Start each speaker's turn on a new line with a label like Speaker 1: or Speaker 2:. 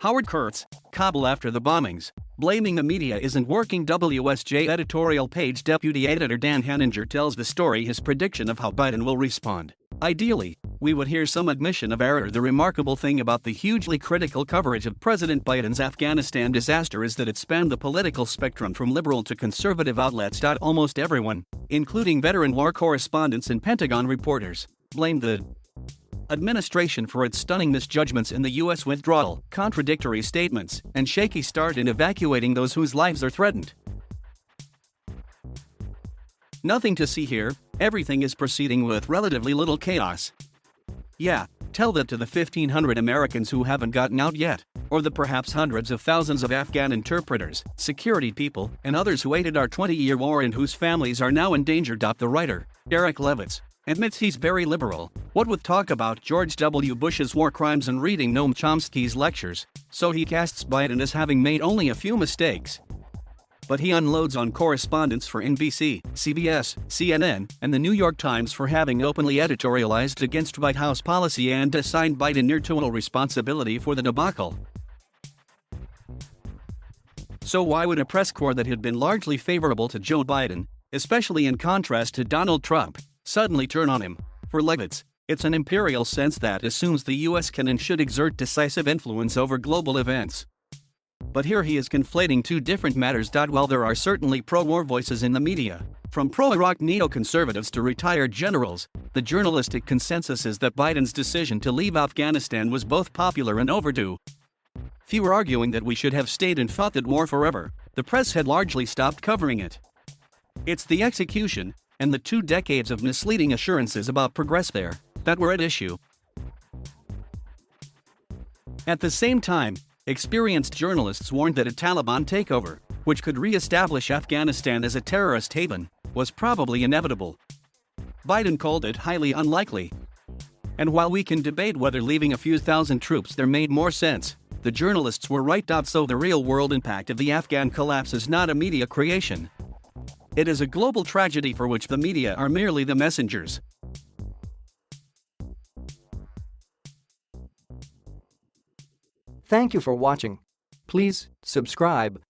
Speaker 1: Howard KURTZ, Kabul after the bombings. Blaming the media isn't working. WSJ editorial page deputy editor Dan Henninger tells the story his prediction of how Biden will respond. Ideally, we would hear some admission of error. The remarkable thing about the hugely critical coverage of President Biden's Afghanistan disaster is that it spanned the political spectrum from liberal to conservative outlets. Almost everyone, including veteran war correspondents and Pentagon reporters, blamed the administration for its stunning misjudgments in the U.S. withdrawal, contradictory statements, and shaky start in evacuating those whose lives are threatened. Nothing to see here, everything is proceeding with relatively little chaos. Yeah, tell that to the 1,500 Americans who haven't gotten out yet, or the perhaps hundreds of thousands of Afghan interpreters, security people, and others who aided our 20-year war and whose families are now endangered. The writer, Eric Levitz, admits he's very liberal, what with talk about George W. Bush's war crimes and reading Noam Chomsky's lectures, so he casts Biden as having made only a few mistakes. But he unloads on correspondents for NBC, CBS, CNN, and the New York Times for having openly editorialized against White House policy and assigned Biden near total responsibility for the debacle. So why would a press corps that had been largely favorable to Joe Biden, especially in contrast to Donald Trump, suddenly turn on him? For Levitz, it's an imperial sense that assumes the U.S. can and should exert decisive influence over global events. But here he is conflating two different matters. While there are certainly pro-war voices in the media, from pro-Iraq neoconservatives to retired generals, the journalistic consensus is that Biden's decision to leave Afghanistan was both popular and overdue. Few are arguing that we should have stayed and fought that war forever. The press had largely stopped covering it. It's the execution, and the 2 decades of misleading assurances about progress there, that were at issue. At the same time, experienced journalists warned that a Taliban takeover, which could re-establish Afghanistan as a terrorist haven, was probably inevitable. Biden called it highly unlikely. And while we can debate whether leaving a few thousand troops there made more sense, the journalists were right. So the real-world impact of the Afghan collapse is not a media creation. It is a global tragedy for which the media are merely the messengers.
Speaker 2: Thank you for watching. Please subscribe.